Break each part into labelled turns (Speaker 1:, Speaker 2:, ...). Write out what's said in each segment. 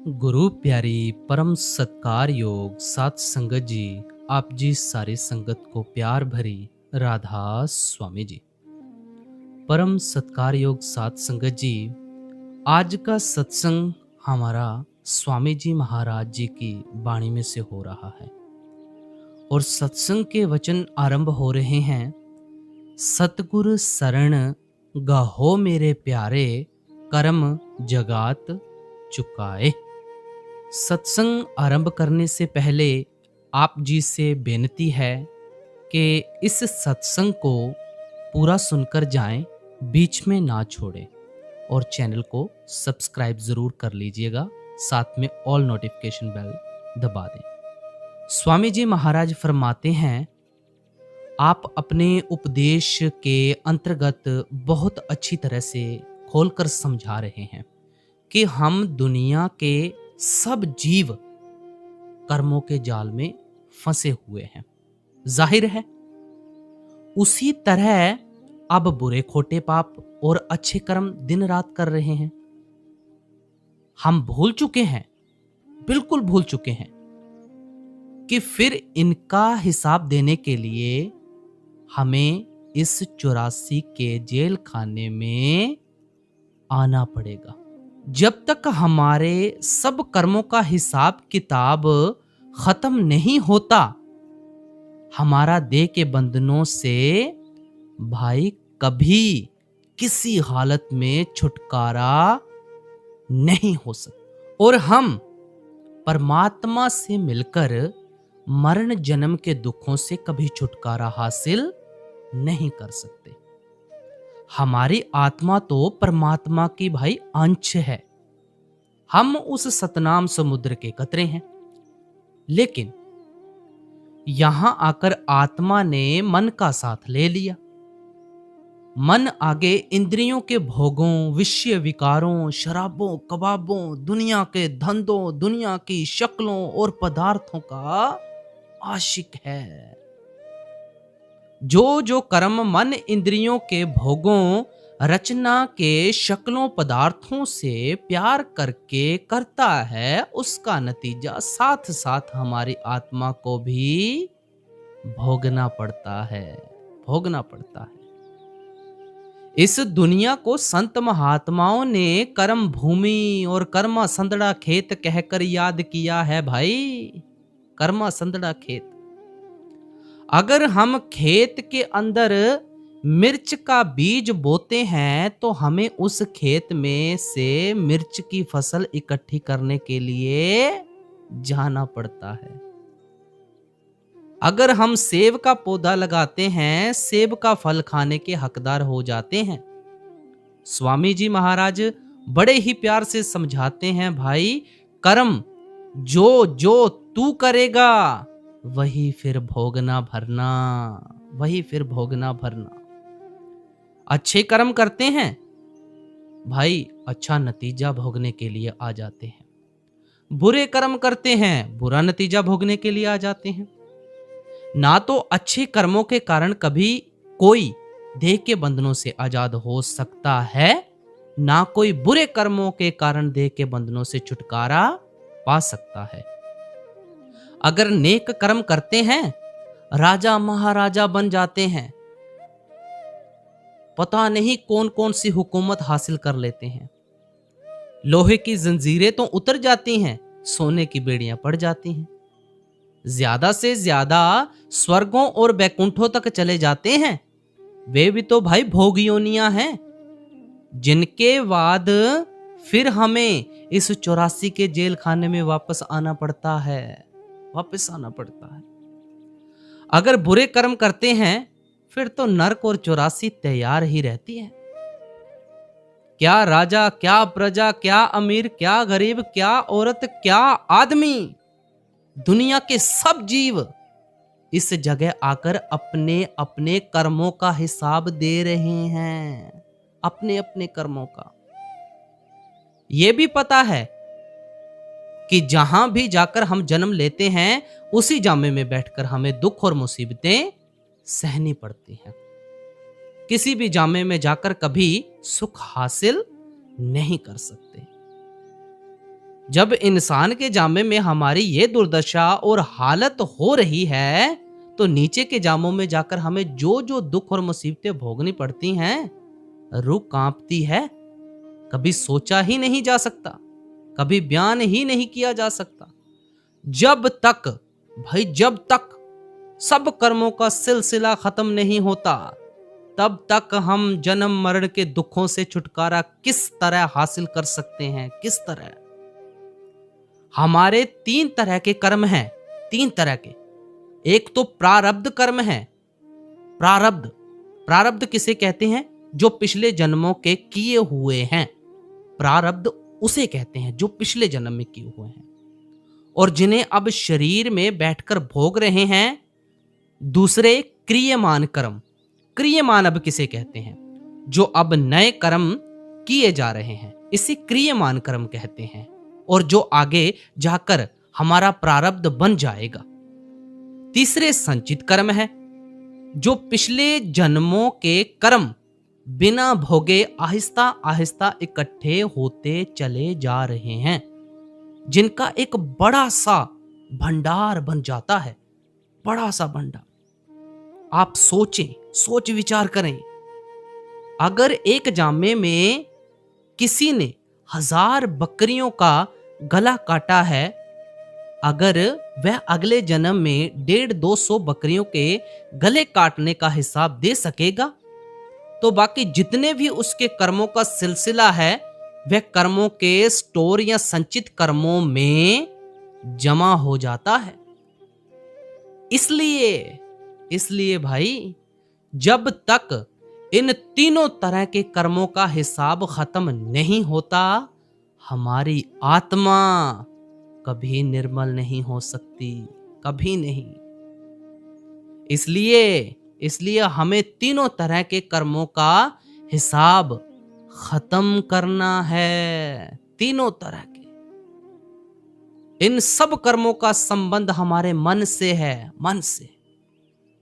Speaker 1: गुरु प्यारी परम सत्कार योग सात संगत जी, आप जी सारी संगत को प्यार भरी राधा स्वामी जी। परम सत्कार योग सात संगत जी, आज का सत्संग हमारा स्वामी जी महाराज जी की वाणी में से हो रहा है और सत्संग के वचन आरंभ हो रहे हैं। सतगुरु शरण गहो मेरे प्यारे, कर्म जगात चुकाए। सत्संग आरंभ करने से पहले आप जी से बेनती है कि इस सत्संग को पूरा सुनकर जाएं, बीच में ना छोड़ें और चैनल को सब्सक्राइब जरूर कर लीजिएगा, साथ में ऑल नोटिफिकेशन बेल दबा दें। स्वामी जी महाराज फरमाते हैं, आप अपने उपदेश के अंतर्गत बहुत अच्छी तरह से खोलकर समझा रहे हैं कि हम दुनिया के सब जीव कर्मों के जाल में फंसे हुए हैं। जाहिर है उसी तरह अब बुरे खोटे पाप और अच्छे कर्म दिन रात कर रहे हैं। हम भूल चुके हैं, बिल्कुल भूल चुके हैं कि फिर इनका हिसाब देने के लिए हमें इस 84 के जेल खाने में आना पड़ेगा। जब तक हमारे सब कर्मों का हिसाब किताब खत्म नहीं होता, हमारा देह के बंधनों से भाई कभी किसी हालत में छुटकारा नहीं हो सकता और हम परमात्मा से मिलकर मरण जन्म के दुखों से कभी छुटकारा हासिल नहीं कर सकते। हमारी आत्मा तो परमात्मा की भाई अंश है, हम उस सतनाम समुद्र के कतरे हैं। लेकिन यहां आकर आत्मा ने मन का साथ ले लिया। मन आगे इंद्रियों के भोगों, विषय विकारों, शराबों, कबाबों, दुनिया के धंधों, दुनिया की शक्लों और पदार्थों का आशिक है। जो जो कर्म मन इंद्रियों के भोगों, रचना के शक्लों पदार्थों से प्यार करके करता है, उसका नतीजा साथ साथ हमारी आत्मा को भी भोगना पड़ता है, भोगना पड़ता है। इस दुनिया को संत महात्माओं ने कर्म भूमि और कर्मा संदड़ा खेत कहकर याद किया है भाई। कर्मा संदड़ा खेत, अगर हम खेत के अंदर मिर्च का बीज बोते हैं तो हमें उस खेत में से मिर्च की फसल इकट्ठी करने के लिए जाना पड़ता है। अगर हम सेब का पौधा लगाते हैं, सेब का फल खाने के हकदार हो जाते हैं। स्वामी जी महाराज बड़े ही प्यार से समझाते हैं, भाई कर्म जो जो तू करेगा वही फिर भोगना भरना, वही फिर भोगना भरना। अच्छे कर्म करते हैं भाई, अच्छा नतीजा भोगने के लिए आ जाते हैं। बुरे कर्म करते हैं, बुरा नतीजा भोगने के लिए आ जाते हैं। ना तो अच्छे कर्मों के कारण कभी कोई देह के बंधनों से आजाद हो सकता है, ना कोई बुरे कर्मों के कारण देह के बंधनों से छुटकारा पा सकता है। अगर नेक कर्म करते हैं, राजा महाराजा बन जाते हैं, पता नहीं कौन कौन सी हुकूमत हासिल कर लेते हैं। लोहे की जंजीरें तो उतर जाती हैं, सोने की बेड़ियां पड़ जाती हैं। ज्यादा से ज्यादा स्वर्गों और बैकुंठों तक चले जाते हैं। वे भी तो भाई भोग योनियां हैं, जिनके बाद फिर हमें इस 84 के जेल खाने में वापस आना पड़ता है, वापस आना पड़ता है। अगर बुरे कर्म करते हैं फिर तो नरक और 84 तैयार ही रहती है। क्या राजा, क्या प्रजा, क्या अमीर, क्या गरीब, क्या औरत, क्या आदमी, दुनिया के सब जीव इस जगह आकर अपने अपने कर्मों का हिसाब दे रहे हैं, अपने अपने कर्मों का। यह भी पता है कि जहां भी जाकर हम जन्म लेते हैं, उसी जामे में बैठकर हमें दुख और मुसीबतें सहनी पड़ती हैं। किसी भी जामे में जाकर कभी सुख हासिल नहीं कर सकते। जब इंसान के जामे में हमारी ये दुर्दशा और हालत हो रही है, तो नीचे के जामों में जाकर हमें जो जो दुख और मुसीबतें भोगनी पड़ती हैं, रूह कांपती है। कभी सोचा ही नहीं जा सकता, कभी बयान ही नहीं किया जा सकता। जब तक भाई, जब तक सब कर्मों का सिलसिला खत्म नहीं होता, तब तक हम जन्म मरण के दुखों से छुटकारा किस तरह हासिल कर सकते हैं? किस तरह? हमारे 3 तरह के कर्म हैं, 3 तरह के। एक तो प्रारब्ध कर्म है। प्रारब्ध, प्रारब्ध किसे कहते हैं? जो पिछले जन्मों के किए हुए हैं। प्रारब्ध उसे कहते हैं जो पिछले जन्म में किए हुए हैं और जिन्हें अब शरीर में बैठकर भोग रहे हैं। दूसरे क्रियमान कर्म। क्रियमान अब किसे कहते हैं? जो अब नए कर्म किए जा रहे हैं, इसे क्रियमान कर्म कहते हैं, और जो आगे जाकर हमारा प्रारब्ध बन जाएगा। तीसरे संचित कर्म है, जो पिछले जन्मों के कर्म बिना भोगे आहिस्ता आहिस्ता इकट्ठे होते चले जा रहे हैं, जिनका एक बड़ा सा भंडार बन जाता है। बड़ा सा भंडार। आप सोचें, सोच विचार करें। अगर एक जामे में किसी ने 1000 बकरियों का गला काटा है, अगर वह अगले जन्म में 150-200 बकरियों के गले काटने का हिसाब दे सकेगा, तो बाकी जितने भी उसके कर्मों का सिलसिला है, वह कर्मों के स्टोर या संचित कर्मों में जमा हो जाता है। इसलिए भाई, जब तक इन तीनों तरह के कर्मों का हिसाब खत्म नहीं होता, हमारी आत्मा कभी निर्मल नहीं हो सकती, कभी नहीं। इसलिए हमें तीनों तरह के कर्मों का हिसाब खत्म करना है। तीनों तरह के। इन सब कर्मों का संबंध हमारे मन से है, मन से।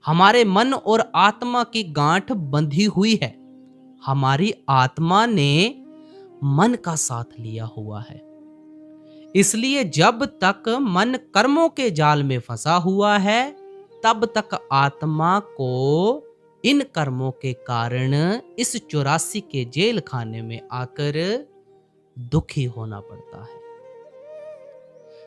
Speaker 1: हमारे मन और आत्मा की गांठ बंधी हुई है। हमारी आत्मा ने मन का साथ लिया हुआ है। इसलिए जब तक मन कर्मों के जाल में फंसा हुआ है, तब तक आत्मा को इन कर्मों के कारण इस 84 के जेल खाने में आकर दुखी होना पड़ता है।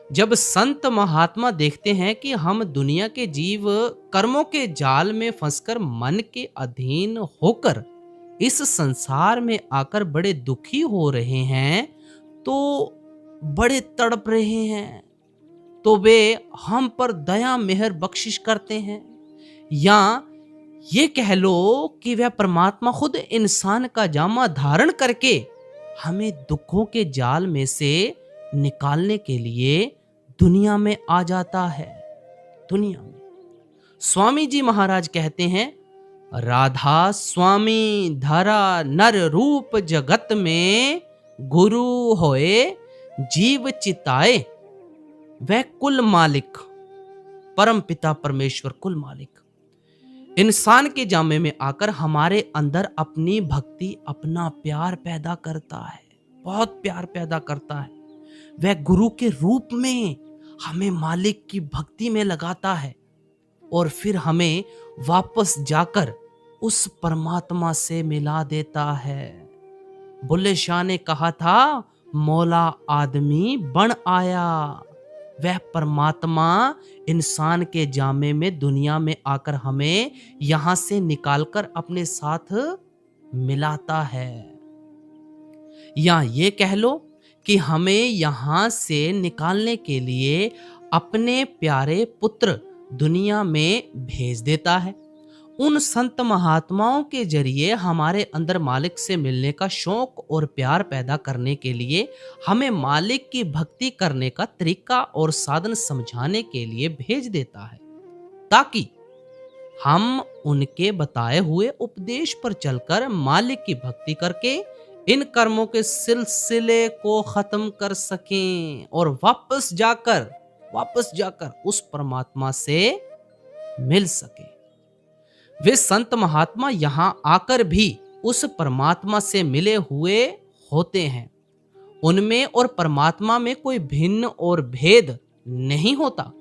Speaker 1: जब संत महात्मा देखते हैं कि हम दुनिया के जीव कर्मों के जाल में फंसकर मन के अधीन होकर इस संसार में आकर बड़े दुखी हो रहे हैं, तो बड़े तड़प रहे हैं, तो वे हम पर दया मेहर बख्शिश करते हैं, या ये कह लो कि वह परमात्मा खुद इंसान का जामा धारण करके हमें दुखों के जाल में से निकालने के लिए दुनिया में आ जाता है। दुनिया में स्वामी जी महाराज कहते हैं, राधा स्वामी धरा नर रूप जगत में, गुरु होए जीव चिताए वह कुल मालिक। परम पिता परमेश्वर कुल मालिक इंसान के जामे में आकर हमारे अंदर अपनी भक्ति, अपना प्यार पैदा करता है। बहुत प्यार पैदा करता है। वह गुरु के रूप में हमें मालिक की भक्ति में लगाता है और फिर हमें वापस जाकर उस परमात्मा से मिला देता है। बुल्ले शाह ने कहा था, मौला आदमी बन आया। वह परमात्मा इंसान के जामे में दुनिया में आकर हमें यहां से निकालकर अपने साथ मिलाता है। या ये कह लो कि हमें यहां से निकालने के लिए अपने प्यारे पुत्र दुनिया में भेज देता है। उन संत महात्माओं के जरिए हमारे अंदर मालिक से मिलने का शौक और प्यार पैदा करने के लिए हमें मालिक की भक्ति करने का तरीका और साधन समझाने के लिए भेज देता है, ताकि हम उनके बताए हुए उपदेश पर चलकर मालिक की भक्ति करके इन कर्मों के सिलसिले को खत्म कर सकें और वापस जाकर उस परमात्मा से मिल सके। वे संत महात्मा यहां आकर भी उस परमात्मा से मिले हुए होते हैं। उनमें और परमात्मा में कोई भिन्न और भेद नहीं होता।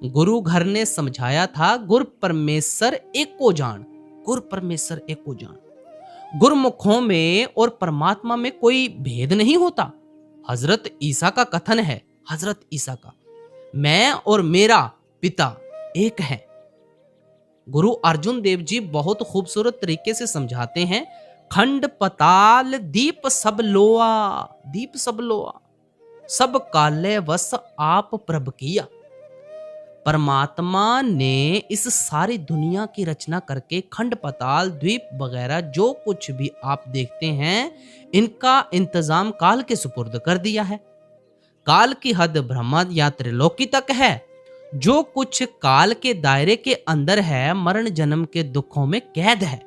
Speaker 1: गुरु घर ने समझाया था, गुर परमेश्वर एको जान, गुर परमेश्वर एको जान। गुरमुखों में और परमात्मा में कोई भेद नहीं होता। हजरत ईसा का कथन है, हजरत ईसा का, मैं और मेरा पिता एक है। गुरु अर्जुन देव जी बहुत खूबसूरत तरीके से समझाते हैं, खंड पताल दीप सब लोआ, दीप सब लोआ, सब काले वस आप प्रभ किया। परमात्मा ने इस सारी दुनिया की रचना करके खंड पताल द्वीप वगैरह जो कुछ भी आप देखते हैं, इनका इंतजाम काल के सुपुर्द कर दिया है। काल की हद ब्रह्मा या त्रिलोकी तक है। जो कुछ काल के दायरे के अंदर है, मरण जन्म के दुखों में कैद है।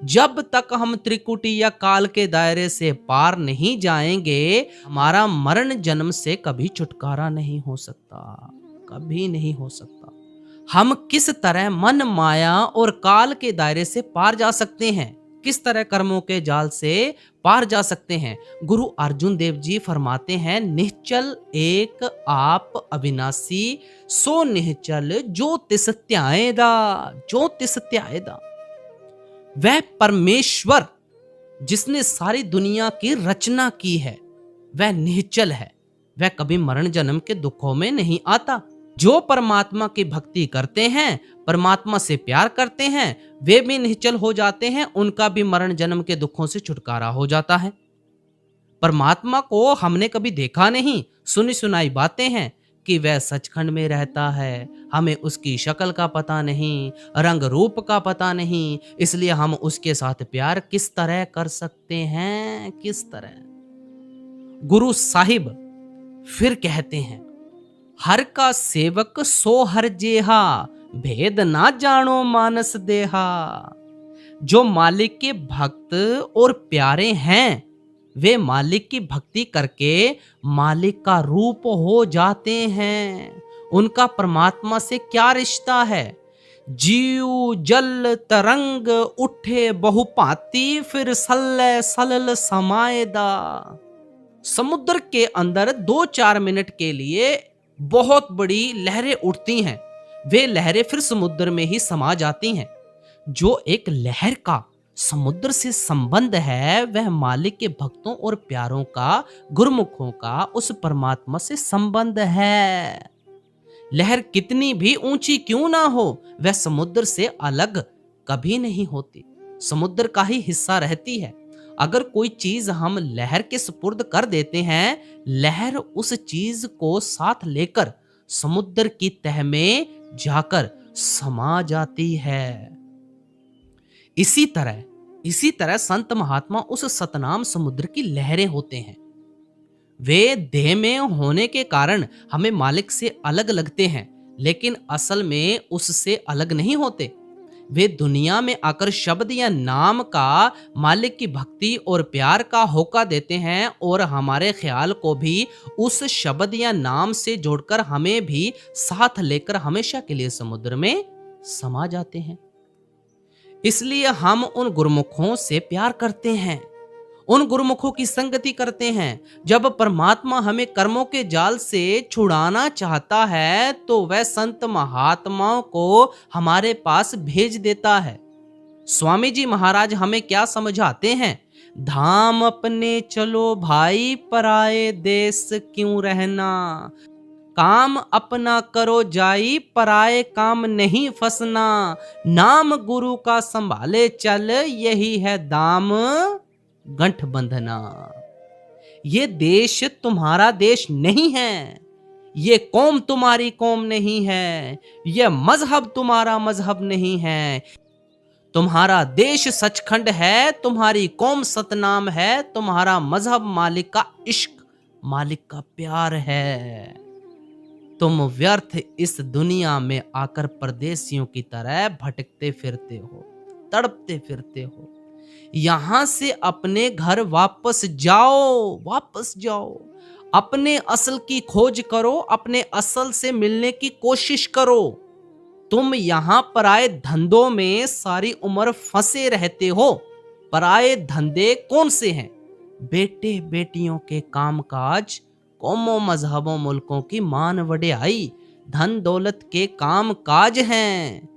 Speaker 1: जब तक हम त्रिकुटी या काल के दायरे से पार नहीं जाएंगे, हमारा मरण जन्म से कभी छुटकारा नहीं हो सकता, कभी नहीं हो सकता। हम किस तरह मन माया और काल के दायरे से पार जा सकते हैं, किस तरह कर्मों के जाल से पार जा सकते हैं? गुरु अर्जुन देव जी फरमाते हैं, निश्चल एक आप अविनाशी, सो निश्चल जो तिस त्याएदा, जो तिस त्याएदा। वह परमेश्वर जिसने सारी दुनिया की रचना की है, वह निश्चल है, वह कभी मरण जन्म के दुखों में नहीं आता। जो परमात्मा की भक्ति करते हैं, परमात्मा से प्यार करते हैं, वे भी निश्चल हो जाते हैं, उनका भी मरण जन्म के दुखों से छुटकारा हो जाता है। परमात्मा को हमने कभी देखा नहीं, सुनी सुनाई बातें हैं कि वह सचखंड में रहता है, हमें उसकी शक्ल का पता नहीं, रंग रूप का पता नहीं, इसलिए हम उसके साथ प्यार किस तरह कर सकते हैं, किस तरह? गुरु साहिब फिर कहते हैं, हर का सेवक सो हर जेहा, भेद ना जानो मानस देहा। जो मालिक के भक्त और प्यारे हैं, वे मालिक की भक्ति करके मालिक का रूप हो जाते हैं। उनका परमात्मा से क्या रिश्ता है? जीव जल तरंग उठे बहुपाती, फिर सल्ले सलल समाएदा। समुद्र के अंदर 2-4 मिनट के लिए बहुत बड़ी लहरें उठती हैं, वे लहरें फिर समुद्र में ही समा जाती हैं। जो एक लहर का समुद्र से संबंध है, वह मालिक के भक्तों और प्यारों का, गुरमुखों का उस परमात्मा से संबंध है। लहर कितनी भी ऊंची क्यों ना हो, वह समुद्र से अलग कभी नहीं होती, समुद्र का ही हिस्सा रहती है। अगर कोई चीज हम लहर के सुपुर्द कर देते हैं, लहर उस चीज को साथ लेकर समुद्र की तह में जाकर समा जाती है। इसी तरह संत महात्मा उस सतनाम समुद्र की लहरें होते हैं। वे देह में होने के कारण हमें मालिक से अलग लगते हैं, लेकिन असल में उससे अलग नहीं होते। वे दुनिया में आकर शब्द या नाम का मालिक की भक्ति और प्यार का होका देते हैं और हमारे ख्याल को भी उस शब्द या नाम से जोड़कर हमें भी साथ लेकर हमेशा के लिए समुद्र में समा जाते हैं। इसलिए हम उन गुरमुखों से प्यार करते हैं, उन गुरमुखों की संगति करते हैं। जब परमात्मा हमें कर्मों के जाल से छुड़ाना चाहता है, तो वह संत महात्माओं को हमारे पास भेज देता है। स्वामी जी महाराज हमें क्या समझाते हैं? धाम अपने चलो भाई, पराए देश क्यों रहना। काम अपना करो जाई, पराए काम नहीं फंसना। नाम गुरु का संभाले चल, यही है दाम गंठ बंधना। ये देश तुम्हारा देश नहीं है, ये कौम तुम्हारी कौम नहीं है, ये मजहब तुम्हारा मजहब नहीं है। तुम्हारा देश सचखंड है, तुम्हारी कौम सतनाम है, तुम्हारा मजहब मालिक का इश्क, मालिक का प्यार है। तुम व्यर्थ इस दुनिया में आकर परदेसियों की तरह भटकते फिरते हो, तड़पते फिरते हो। यहां से अपने घर वापस जाओ, वापस जाओ। अपने असल की खोज करो, अपने असल से मिलने की कोशिश करो। तुम यहां पराए धंधों में सारी उम्र फंसे रहते हो। पराए धंधे कौन से हैं? बेटे बेटियों के कामकाज, कौमों मजहबों मुल्कों की मान वड्याई, धन दौलत के काम काज हैं।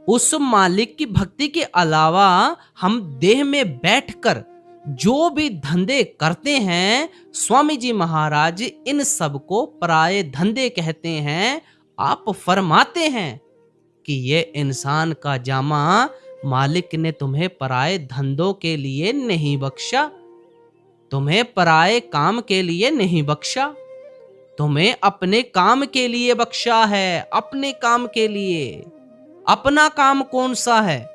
Speaker 1: उस मालिक की भक्ति के अलावा हम देह में बैठकर जो भी धंधे करते हैं, स्वामी जी महाराज इन सब को पराये धंधे कहते हैं। आप फरमाते हैं कि ये इंसान का जामा मालिक ने तुम्हें पराये धंधों के लिए नहीं बख्शा, तुम्हें पराये काम के लिए नहीं बख्शा, तुम्हें अपने काम के लिए बख्शा है, अपने काम के लिए। अपना काम कौन सा है?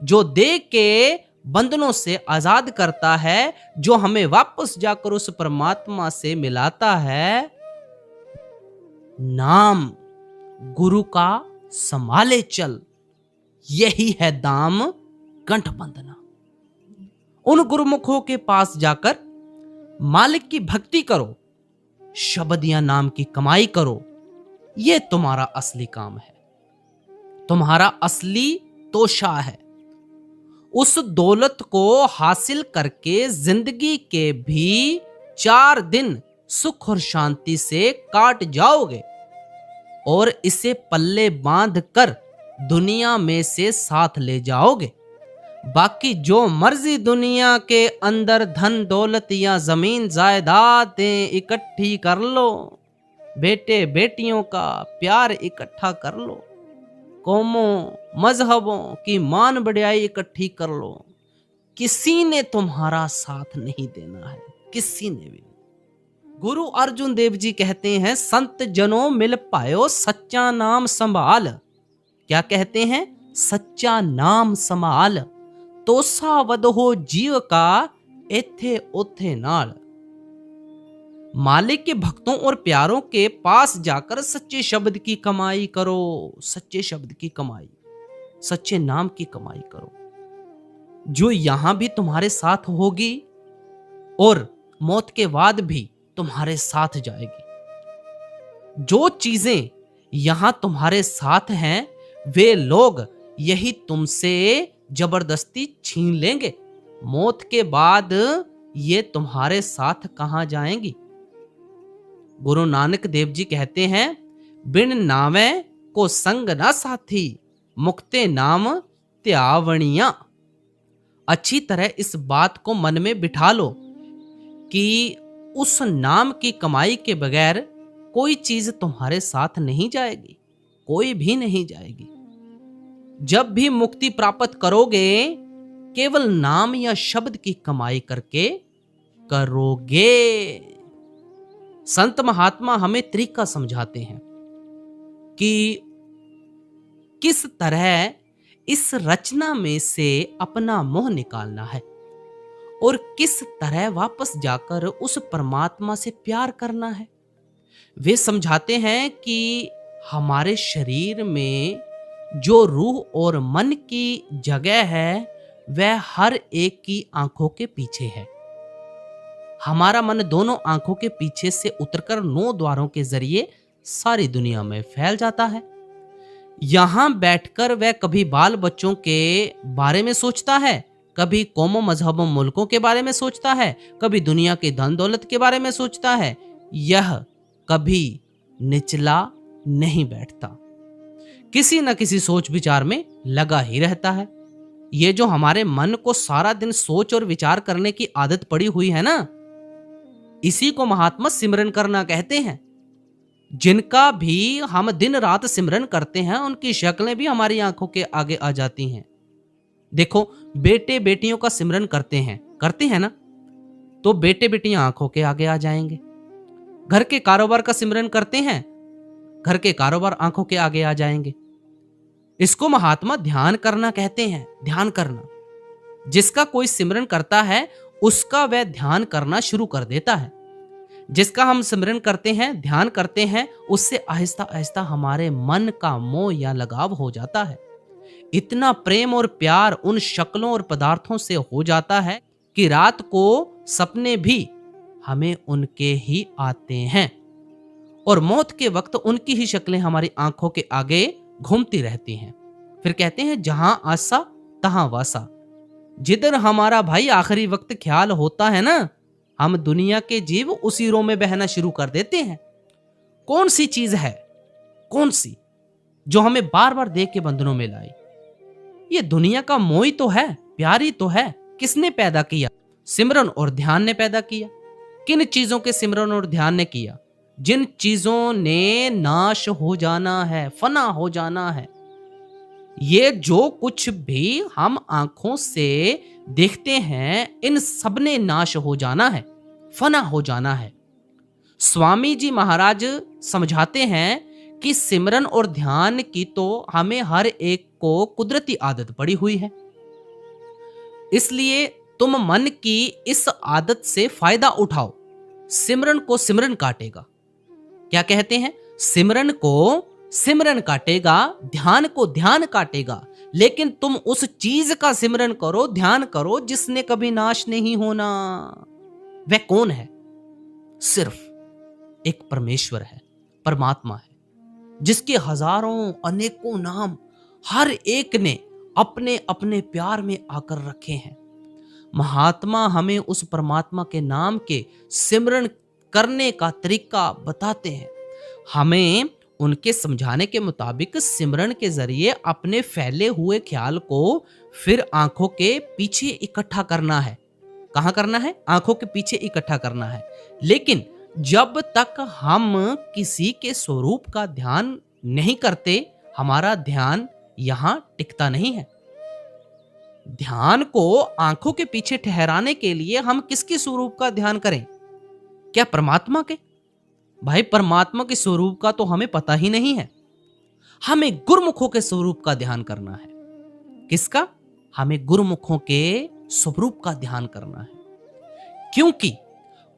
Speaker 1: जो दे के बंधनों से आजाद करता है, जो हमें वापस जाकर उस परमात्मा से मिलाता है। नाम गुरु का संभाले चल, यही है दाम कंठ बंधना। उन गुरुमुखों के पास जाकर मालिक की भक्ति करो, शब्द या नाम की कमाई करो। यह तुम्हारा असली काम है, तुम्हारा असली तोशा है। उस दौलत को हासिल करके जिंदगी के भी 4 दिन सुख और शांति से काट जाओगे और इसे पल्ले बांध कर दुनिया में से साथ ले जाओगे। बाकी जो मर्जी दुनिया के अंदर धन दौलत या जमीन जायदादें इकट्ठी कर लो, बेटे बेटियों का प्यार इकट्ठा कर लो, कौमों मजहबों की मान बढ़ाई इकट्ठी कर लो, किसी ने तुम्हारा साथ नहीं देना है, किसी ने भी। गुरु अर्जुन देव जी कहते हैं, संत जनों मिल पायो सच्चा नाम संभाल। क्या कहते हैं? सच्चा नाम संभाल, तो सावध हो जीव का एथे ओथे नाल। मालिक के भक्तों और प्यारों के पास जाकर सच्चे शब्द की कमाई करो, सच्चे शब्द की कमाई, सच्चे नाम की कमाई करो, जो यहां भी तुम्हारे साथ होगी और मौत के बाद भी तुम्हारे साथ जाएगी। जो चीजें यहां तुम्हारे साथ हैं, वे लोग यही तुमसे जबरदस्ती छीन लेंगे। मौत के बाद ये तुम्हारे साथ कहां जाएंगी? गुरु नानक देव जी कहते हैं, बिन नावे को संग ना साथी, मुक्ते नाम त्यावणिया। अच्छी तरह इस बात को मन में बिठा लो कि उस नाम की कमाई के बगैर कोई चीज तुम्हारे साथ नहीं जाएगी, कोई भी नहीं जाएगी। जब भी मुक्ति प्राप्त करोगे, केवल नाम या शब्द की कमाई करके करोगे। संत महात्मा हमें तरीका समझाते हैं कि किस तरह इस रचना में से अपना मोह निकालना है और किस तरह वापस जाकर उस परमात्मा से प्यार करना है। वे समझाते हैं कि हमारे शरीर में जो रूह और मन की जगह है, वह हर एक की आंखों के पीछे है। हमारा मन दोनों आंखों के पीछे से उतरकर 9 द्वारों के जरिए सारी दुनिया में फैल जाता है। यहां बैठकर वह कभी बाल बच्चों के बारे में सोचता है, कभी कौमों मजहबों मुल्कों के बारे में सोचता है, कभी दुनिया के धन दौलत के बारे में सोचता है। यह कभी निचला नहीं बैठता, किसी न किसी सोच विचार में लगा ही रहता है। ये जो हमारे मन को सारा दिन सोच और विचार करने की आदत पड़ी हुई है ना, इसी को महात्मा सिमरन करना कहते हैं। जिनका भी हम दिन रात सिमरन करते हैं, उनकी शक्लें भी हमारी आंखों के आगे आ जाती हैं। देखो, बेटे बेटियों का सिमरन करते हैं ना, तो बेटे बेटियां आंखों के आगे आ जाएंगे। घर के कारोबार का सिमरन करते हैं, घर के कारोबार आंखों के आगे आ जाएंगे। इसको महात्मा ध्यान करना कहते हैं। ध्यान करना, जिसका कोई सिमरन करता है उसका वह ध्यान करना शुरू कर देता है। जिसका हम सिमरन करते हैं, ध्यान करते हैं, उससे आहिस्ता आहिस्ता हमारे मन का मोह या लगाव हो जाता है। इतना प्रेम और प्यार उन शक्लों और पदार्थों से हो जाता है कि रात को सपने भी हमें उनके ही आते हैं और मौत के वक्त उनकी ही शक्लें हमारी आंखों के आगे घूमती रहती हैं। फिर कहते हैं, जहां आसा तहां वासा। जिधर हमारा भाई आखिरी वक्त ख्याल होता है ना, हम दुनिया के जीव उसी रो में बहना शुरू कर देते हैं। कौन सी चीज है, कौन सी, जो हमें बार बार देख के बंधनों में लाई? ये दुनिया का मोह ही तो है, प्यार ही तो है। किसने पैदा किया? सिमरन और ध्यान ने पैदा किया। किन चीजों के सिमरन और ध्यान ने किया? जिन चीजों ने नाश हो जाना है, फना हो जाना है। ये जो कुछ भी हम आंखों से देखते हैं, इन सब ने नाश हो जाना है, फना हो जाना है। स्वामी जी महाराज समझाते हैं कि सिमरन और ध्यान की तो हमें हर एक को कुदरती आदत पड़ी हुई है। इसलिए तुम मन की इस आदत से फायदा उठाओ। सिमरन को सिमरन काटेगा। क्या कहते हैं? सिमरन को सिमरन काटेगा, ध्यान को ध्यान काटेगा। लेकिन तुम उस चीज का सिमरन करो, ध्यान करो, जिसने कभी नाश नहीं होना। वह कौन है? सिर्फ एक परमेश्वर है, परमात्मा है, जिसके हजारों अनेकों नाम हर एक ने अपने अपने प्यार में आकर रखे हैं। महात्मा हमें उस परमात्मा के नाम के सिमरन करने का तरीका बताते हैं। हमें उनके समझाने के मुताबिक सिमरन के जरिए अपने फैले हुए ख्याल को फिर आंखों के पीछे इकट्ठा करना है। कहां करना है? आंखों के पीछे इकट्ठा करना है। लेकिन जब तक हम किसी के स्वरूप का ध्यान नहीं करते, हमारा ध्यान यहां टिकता नहीं है। ध्यान को आंखों के पीछे ठहराने के लिए हम किसके स्वरूप का ध्यान करें? क्या परमात्मा के? भाई, परमात्मा के स्वरूप का तो हमें पता ही नहीं है। हमें गुरुमुखों के स्वरूप का ध्यान करना है। किसका? हमें गुरुमुखों के स्वरूप का ध्यान करना है, क्योंकि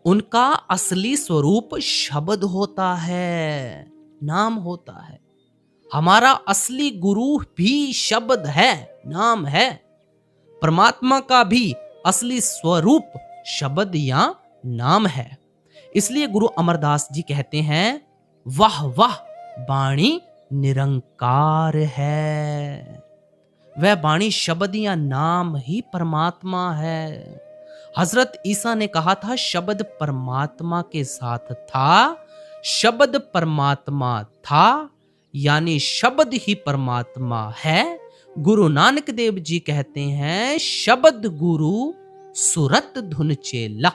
Speaker 1: उनका असली स्वरूप शब्द होता है, नाम होता है। हमारा असली गुरु भी शब्द है, नाम है। परमात्मा का भी असली स्वरूप शब्द या नाम है। इसलिए गुरु अमरदास जी कहते हैं, वाह वाह बाणी निरंकार है। वह बाणी शब्द या नाम ही परमात्मा है। हजरत ईसा ने कहा था, शब्द परमात्मा के साथ था, शब्द परमात्मा था, यानी शब्द ही परमात्मा है। गुरु नानक देव जी कहते हैं, शब्द गुरु सुरत धुन चेला।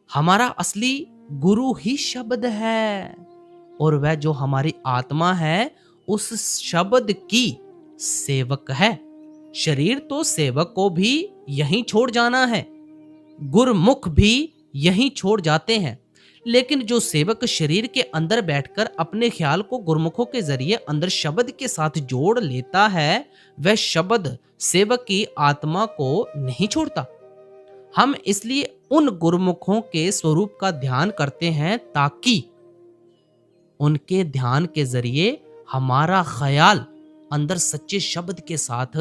Speaker 1: हमारा असली गुरु ही शब्द है, और वह जो हमारी आत्मा है उस शब्द की सेवक है। शरीर तो सेवक को भी यहीं छोड़ जाना है, गुरमुख भी यहीं छोड़ जाते हैं। लेकिन जो सेवक शरीर के अंदर बैठकर अपने ख्याल को गुरमुखों के जरिए अंदर शब्द के साथ जोड़ लेता है, वह शब्द सेवक की आत्मा को नहीं छोड़ता। हम इसलिए उन गुरमुखों के स्वरूप का ध्यान करते हैं, ताकि उनके ध्यान के जरिए हमारा ख्याल अंदर सच्चे शब्द के साथ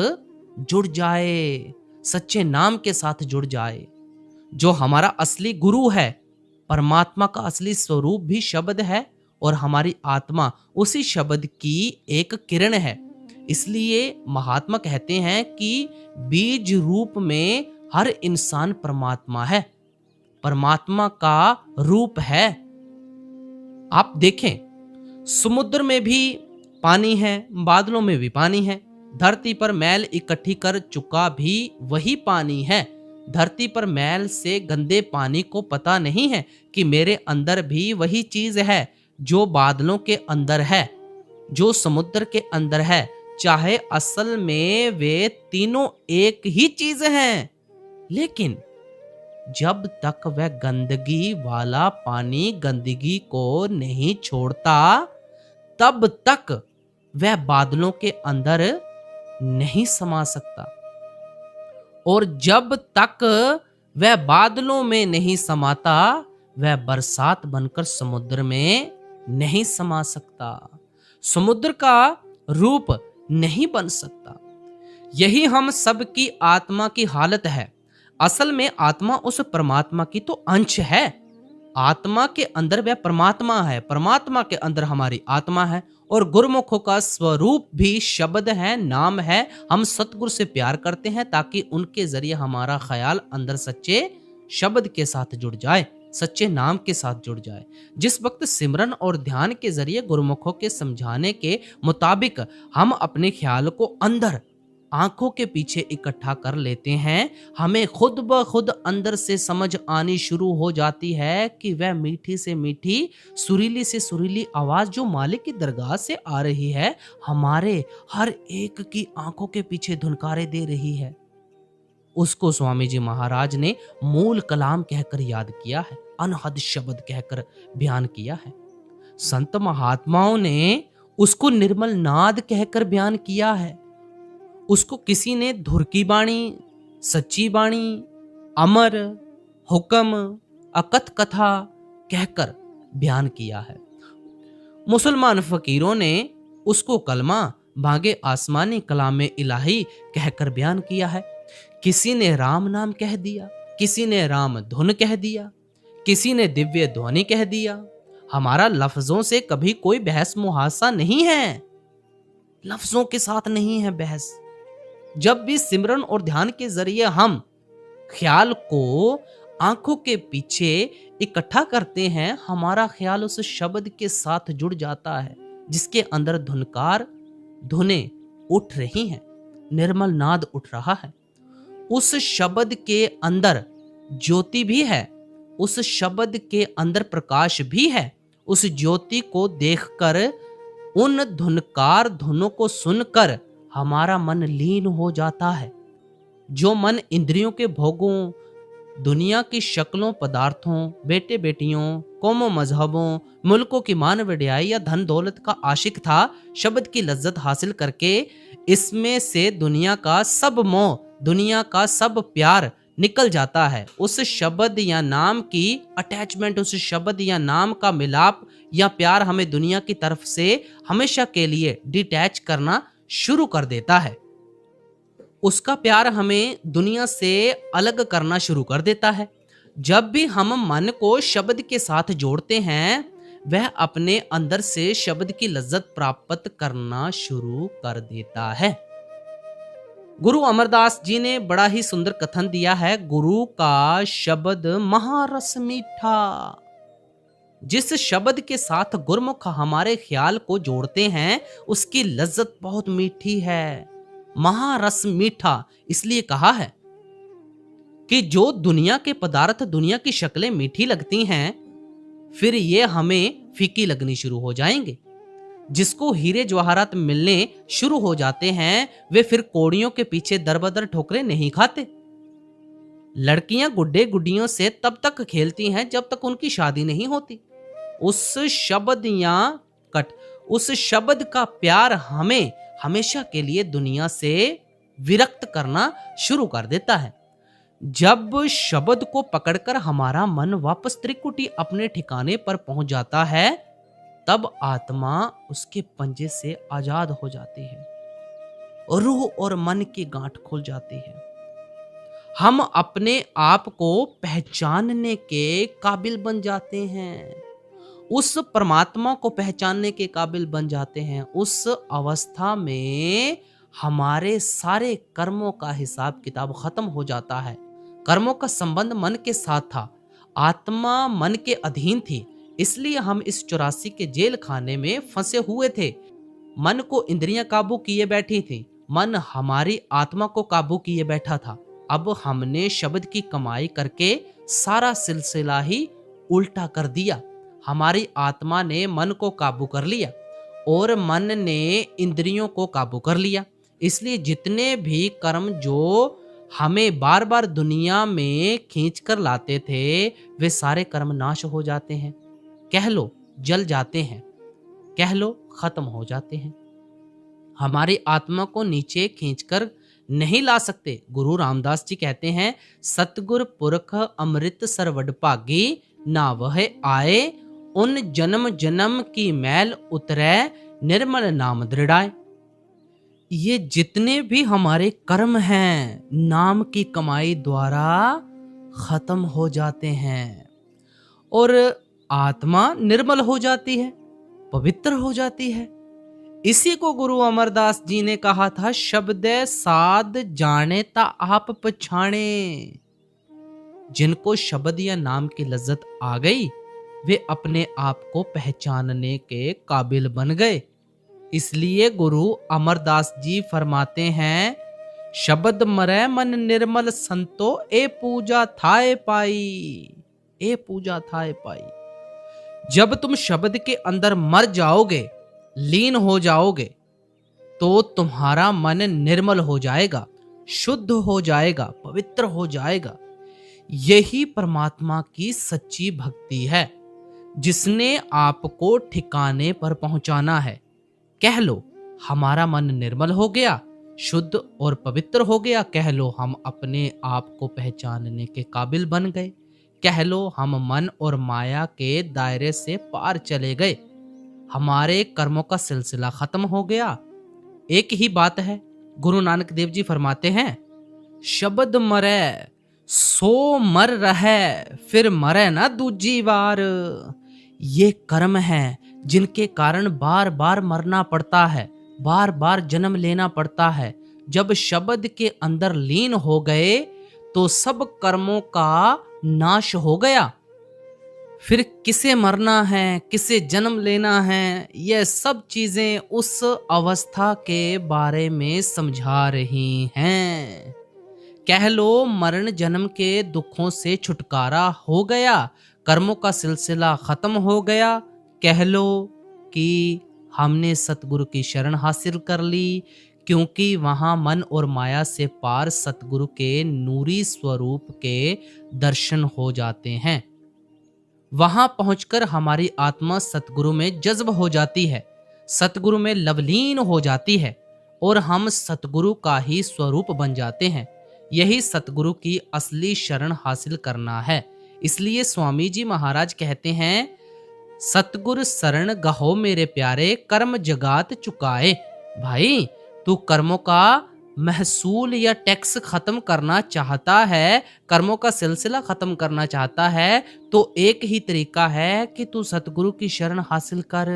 Speaker 1: जुड़ जाए, सच्चे नाम के साथ जुड़ जाए। जो हमारा असली गुरु है, परमात्मा का असली स्वरूप भी शब्द है, और हमारी आत्मा उसी शब्द की एक किरण है। इसलिए महात्मा कहते हैं कि बीज रूप में हर इंसान परमात्मा है, परमात्मा का रूप है। आप देखें, समुद्र में भी पानी है, बादलों में भी पानी है। धरती पर मैल इकट्ठी कर चुका भी वही पानी है। धरती पर मैल से गंदे पानी को पता नहीं है कि मेरे अंदर भी वही चीज है जो बादलों के अंदर है, जो समुद्र के अंदर है। चाहे असल में वे तीनों एक ही चीज हैं, लेकिन जब तक वह गंदगी वाला पानी गंदगी को नहीं छोड़ता, तब तक वह बादलों के अंदर नहीं समा सकता। और जब तक वह बादलों में नहीं समाता, वह बरसात बनकर समुद्र में नहीं समा सकता, समुद्र का रूप नहीं बन सकता। यही हम सब की आत्मा की हालत है। असल में आत्मा उस परमात्मा की तो अंश है, आत्मा के अंदर वह परमात्मा है, परमात्मा के अंदर हमारी आत्मा है। और गुरुमुखों का स्वरूप भी शब्द है, नाम है। हम सतगुरु से प्यार करते हैं ताकि उनके जरिए हमारा ख्याल अंदर सच्चे शब्द के साथ जुड़ जाए, सच्चे नाम के साथ जुड़ जाए। जिस वक्त सिमरन और ध्यान के जरिए गुरुमुखों के समझाने के मुताबिक हम अपने ख्याल को अंदर आंखों के पीछे इकट्ठा कर लेते हैं, हमें खुद ब खुद अंदर से समझ आनी शुरू हो जाती है कि वह मीठी से मीठी, सुरीली से सुरीली आवाज जो मालिक की दरगाह से आ रही है, हमारे हर एक की आंखों के पीछे धुनकारे दे रही है। उसको स्वामी जी महाराज ने मूल कलाम कहकर याद किया है, अनहद शब्द कहकर बयान किया है। संत महात्माओं ने उसको निर्मल नाद कहकर बयान किया है। उसको किसी ने धुर की बाणी, सच्ची बाणी, अमर, हुक्म, अकथ कथा कहकर बयान किया है। मुसलमान फकीरों ने उसको कलमा भागे आसमानी कलामे इलाही कहकर बयान किया है। किसी ने राम नाम कह दिया, किसी ने राम धुन कह दिया, किसी ने दिव्य ध्वनि कह दिया। हमारा लफ्जों से कभी कोई बहस मुहासा नहीं है, लफ्जों के साथ नहीं है बहस। जब भी सिमरन और ध्यान के जरिए हम ख्याल को आंखों के पीछे इकट्ठा करते हैं, हमारा ख्याल उस शब्द के साथ जुड़ जाता है जिसके अंदर धुनकार धुनें उठ रही हैं, निर्मल नाद उठ रहा है। उस शब्द के अंदर ज्योति भी है, उस शब्द के अंदर प्रकाश भी है। उस ज्योति को देखकर, उन धुनकार धुनों को सुनकर हमारा मन लीन हो जाता है। जो मन इंद्रियों के भोगों, दुनिया की शक्लों, पदार्थों, बेटे बेटियों, कौमों, मजहबों, मुल्कों की मान वड्याई या धन दौलत का आशिक था, शब्द की लज्जत हासिल करके इसमें से दुनिया का सब मोह, दुनिया का सब प्यार निकल जाता है। उस शब्द या नाम की अटैचमेंट, उस शब्द या नाम का मिलाप या प्यार हमें दुनिया की तरफ से हमेशा के लिए डिटैच करना शुरू कर देता है। उसका प्यार हमें दुनिया से अलग करना शुरू कर देता है। जब भी हम मन को शब्द के साथ जोड़ते हैं, वह अपने अंदर से शब्द की लज्जत प्राप्त करना शुरू कर देता है। गुरु अमरदास जी ने बड़ा ही सुंदर कथन दिया है, गुरु का शब्द महारस मीठा। जिस शब्द के साथ गुरमुख हमारे ख्याल को जोड़ते हैं, उसकी लज्जत बहुत मीठी है। महारस मीठा इसलिए कहा है कि जो दुनिया के पदार्थ, दुनिया की शक्लें मीठी लगती हैं, फिर ये हमें फीकी लगनी शुरू हो जाएंगे। जिसको हीरे जवाहरात मिलने शुरू हो जाते हैं, वे फिर कौड़ियों के पीछे दरबदर ठोकरें नहीं खाते। लड़कियां गुड्डे गुड्डियों से तब तक खेलती हैं जब तक उनकी शादी नहीं होती। उस शब्द या उस शब्द का प्यार हमें हमेशा के लिए दुनिया से विरक्त करना शुरू कर देता है। जब शब्द को पकड़कर हमारा मन वापस त्रिकुटी अपने ठिकाने पर पहुंच जाता है, तब आत्मा उसके पंजे से आजाद हो जाती है, रूह और मन की गांठ खुल जाती है। हम अपने आप को पहचानने के काबिल बन जाते हैं, उस परमात्मा को पहचानने के काबिल बन जाते हैं। उस अवस्था में हमारे सारे कर्मों का हिसाब किताब खत्म हो जाता है। कर्मों का संबंध मन के साथ था, आत्मा मन के अधीन थी, इसलिए हम इस 84 के जेल खाने में फंसे हुए थे। मन को इंद्रियां काबू किए बैठी थी, मन हमारी आत्मा को काबू किए बैठा था। अब हमने शब्द की कमाई करके सारा सिलसिला ही उल्टा कर दिया। हमारी आत्मा ने मन को काबू कर लिया और मन ने इंद्रियों को काबू कर लिया। इसलिए जितने भी कर्म जो हमें बार बार दुनिया में खींच कर लाते थे, वे सारे कर्म नाश हो जाते हैं। कह लो जल जाते हैं, कह लो खत्म हो जाते हैं। हमारी आत्मा को नीचे खींचकर नहीं ला सकते। गुरु रामदास जी कहते हैं, सतगुर पुरख अमृत सरवड भागी, ना वह आए उन जन्म जन्म की मैल उतरे, निर्मल नाम दृढ़ाए। ये जितने भी हमारे कर्म हैं, नाम की कमाई द्वारा खत्म हो जाते हैं और आत्मा निर्मल हो जाती है, पवित्र हो जाती है। इसी को गुरु अमरदास जी ने कहा था, शब्दे साध जाने ता आप पछाणे। जिनको शब्द या नाम की लज्जत आ गई, वे अपने आप को पहचानने के काबिल बन गए। इसलिए गुरु अमरदास जी फरमाते हैं, शब्द मरै मन निर्मल संतो ए पूजा थाए पाई। ए पूजा थाए पाई। जब तुम शब्द के अंदर मर जाओगे, लीन हो जाओगे, तो तुम्हारा मन निर्मल हो जाएगा, शुद्ध हो जाएगा, पवित्र हो जाएगा। यही परमात्मा की सच्ची भक्ति है, जिसने आपको ठिकाने पर पहुंचाना है। कह लो हमारा मन निर्मल हो गया, शुद्ध और पवित्र हो गया। कह लो हम अपने आप को पहचानने के काबिल बन गए। कह लो हम मन और माया के दायरे से पार चले गए, हमारे कर्मों का सिलसिला खत्म हो गया। एक ही बात है, गुरु नानक देव जी फरमाते हैं, शब्द मरै सो मर रहे, फिर मरे ना दूजी बार। ये कर्म है जिनके कारण बार बार मरना पड़ता है, बार बार जन्म लेना पड़ता है। जब शब्द के अंदर लीन हो गए तो सब कर्मों का नाश हो गया। फिर किसे मरना है, किसे जन्म लेना है, यह सब चीजें उस अवस्था के बारे में समझा रही हैं। कह लो मरण जन्म के दुखों से छुटकारा हो गया, कर्मों का सिलसिला खत्म हो गया। कह लो कि हमने सतगुरु की शरण हासिल कर ली, क्योंकि वहां मन और माया से पार सतगुरु के नूरी स्वरूप के दर्शन हो जाते हैं। वहां पहुंचकर हमारी आत्मा सतगुरु में जज्ब हो जाती है, सतगुरु में लवलीन हो जाती है और हम सतगुरु का ही स्वरूप बन जाते हैं। यही सतगुरु की असली शरण हासिल करना है। इसलिए स्वामी जी महाराज कहते हैं, सतगुर शरण गहो मेरे प्यारे, कर्म जगात चुकाए। भाई तू कर्मों का महसूल या टैक्स खत्म करना चाहता है, कर्मों का सिलसिला खत्म करना चाहता है, तो एक ही तरीका है कि तू सतगुरु की शरण हासिल कर।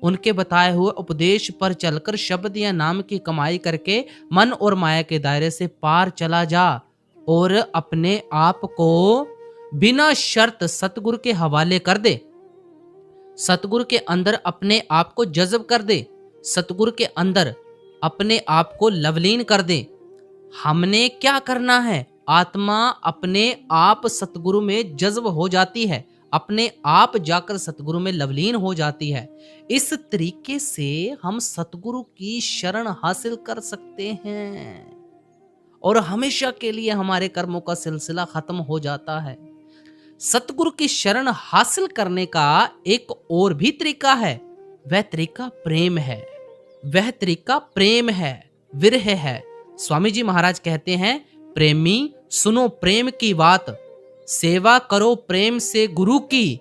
Speaker 1: उनके बताए हुए उपदेश पर चलकर शब्द या नाम की कमाई करके मन और माया के दायरे से पार चला जा और अपने आप को बिना शर्त सतगुरु के हवाले कर दे। सतगुरु के अंदर अपने आप को जज्ब कर दे, सतगुरु के अंदर अपने आप को लवलीन कर दे। हमने क्या करना है? आत्मा अपने आप सतगुरु में जज्ब हो जाती है, अपने आप जाकर सतगुरु में लवलीन हो जाती है। इस तरीके से हम सतगुरु की शरण हासिल कर सकते हैं और हमेशा के लिए हमारे कर्मों का सिलसिला खत्म हो जाता है। सतगुरु की शरण हासिल करने का एक और भी तरीका है, वह तरीका प्रेम है, वह तरीका प्रेम है, विरह है। स्वामी जी महाराज कहते हैं, प्रेमी सुनो प्रेम की बात, सेवा करो प्रेम से गुरु की,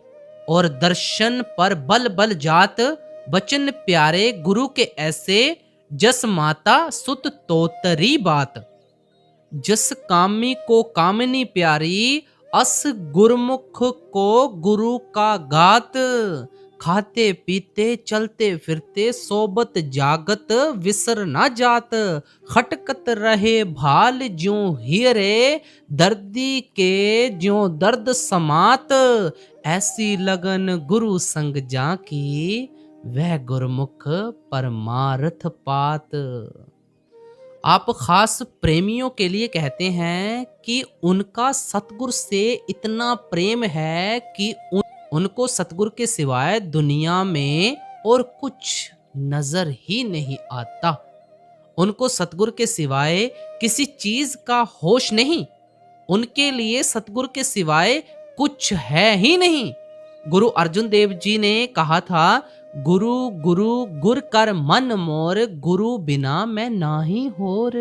Speaker 1: और दर्शन पर बल बल जात, बचन प्यारे गुरु के ऐसे, जस माता सुत तोतरी बात। जस कामी को कामिनी प्यारी, अस गुरमुख को गुरु का गात। खाते पीते चलते फिरते सोबत जागत, विसर ना जात। खटकत रहे भाल ज्यों हियरे, दर्दी के ज्यों दर्द समात। ऐसी लगन गुरु संग जाकी, वह गुरमुख परमार्थ पात। आप खास प्रेमियों के लिए कहते हैं कि उनका सतगुरु से इतना प्रेम है कि उनको सतगुरु के सिवाय दुनिया में और कुछ नजर ही नहीं आता। उनको सतगुरु के सिवाय किसी चीज का होश नहीं, उनके लिए सतगुरु के सिवाय कुछ है ही नहीं। गुरु अर्जुन देव जी ने कहा था, गुरु गुरु गुर कर मन मोर, गुरु बिना मैं नाही होर।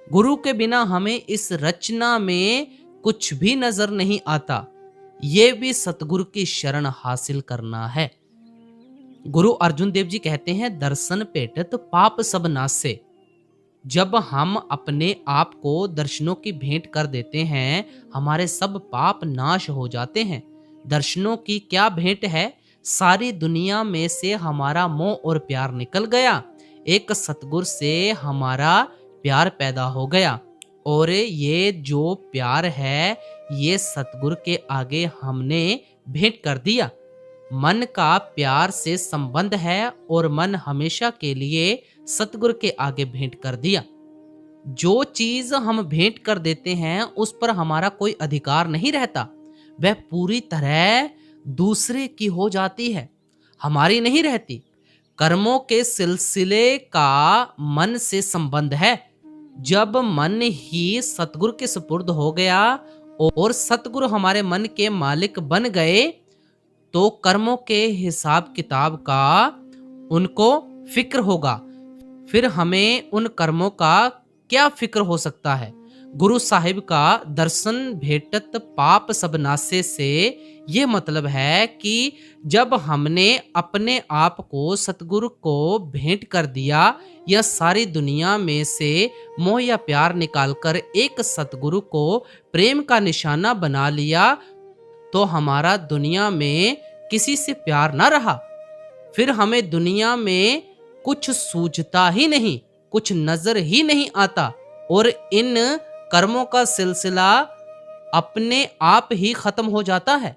Speaker 1: गुरु के बिना हमें इस रचना में कुछ भी नजर नहीं आता। ये भी सतगुरु की शरण हासिल करना है। गुरु अर्जुन देव जी कहते हैं, दर्शन पेटत पाप सब नासे। जब हम अपने आप को दर्शनों की भेंट कर देते हैं, हमारे सब पाप नाश हो जाते हैं। दर्शनों की क्या भेंट है, सारी दुनिया में से हमारा मोह और प्यार निकल गया, एक सतगुर से हमारा प्यार पैदा हो गया। और ये जो प्यार है, ये सतगुर के आगे हमने भेंट कर दिया। मन का प्यार से संबंध है और मन हमेशा के लिए सतगुर के आगे भेंट कर दिया। जो चीज हम भेंट कर देते हैं उस पर हमारा कोई अधिकार नहीं रहता, वह पूरी तरह दूसरे की हो जाती है, हमारी नहीं रहती। कर्मों के सिलसिले का मन से संबंध है। जब मन ही सतगुरु के सुपुर्द हो गया और सतगुरु हमारे मन के मालिक बन गए, तो कर्मों के हिसाब किताब का उनको फिक्र होगा। फिर हमें उन कर्मों का क्या फिक्र हो सकता है। गुरु साहिब का दर्शन भेटत पाप सब नासे से ये मतलब है कि जब हमने अपने आप को सतगुरु को भेंट कर दिया, यह सारी दुनिया में से मोह या प्यार निकालकर एक सतगुरु को प्रेम का निशाना बना लिया, तो हमारा दुनिया में किसी से प्यार ना रहा। फिर हमें दुनिया में कुछ सूझता ही नहीं, कुछ नजर ही नहीं आता और इन कर्मों का सिलसिला अपने आप ही खत्म हो जाता है।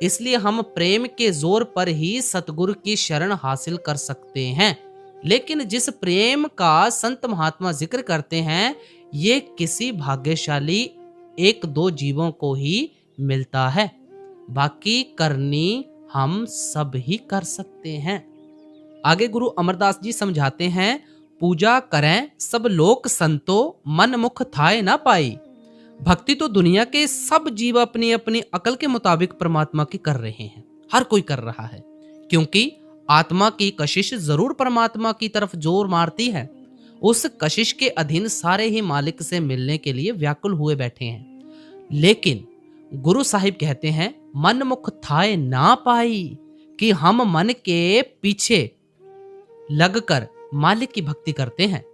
Speaker 1: इसलिए हम प्रेम के जोर पर ही सतगुरु की शरण हासिल कर सकते हैं। लेकिन जिस प्रेम का संत महात्मा जिक्र करते हैं, ये किसी भाग्यशाली एक दो जीवों को ही मिलता है, बाकी करनी हम सब ही कर सकते हैं। आगे गुरु अमरदास जी समझाते हैं, पूजा करें सब लोक संतो, मन मुख थाए ना पाई। भक्ति तो दुनिया के सब जीव अपनी अपनी अकल के मुताबिक परमात्मा की कर रहे हैं, हर कोई कर रहा है, क्योंकि आत्मा की कशिश जरूर परमात्मा की तरफ जोर मारती है। उस कशिश के अधीन सारे ही मालिक से मिलने के लिए व्याकुल हुए बैठे हैं। लेकिन गुरु साहिब कहते हैं, मन मुख थाए ना पाई, कि हम मन के पीछे लगकर मालिक की भक्ति करते हैं।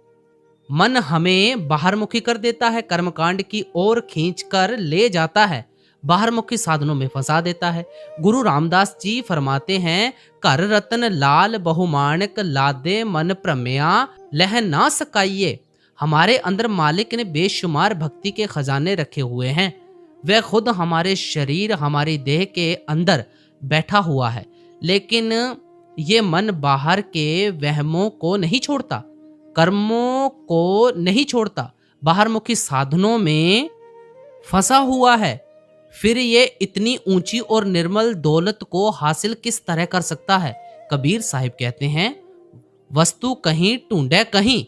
Speaker 1: मन हमें बाहरमुखी कर देता है, कर्मकांड की ओर खींचकर ले जाता है, बाहरमुखी साधनों में फंसा देता है। गुरु रामदास जी फरमाते हैं, कर रतन लाल बहुमानक लादे मन प्रम्या लह ना सकाइए। हमारे अंदर मालिक ने बेशुमार भक्ति के खजाने रखे हुए हैं। वह खुद हमारे शरीर, हमारी देह के अंदर बैठा हुआ है, लेकिन ये मन बाहर के वहमों को नहीं छोड़ता, कर्मों को नहीं छोड़ता, बाहरमुखी साधनों में फंसा हुआ है। फिर ये इतनी ऊंची और निर्मल दौलत को हासिल किस तरह कर सकता है। कबीर साहिब कहते हैं, वस्तु कहीं ढूंढे कहीं,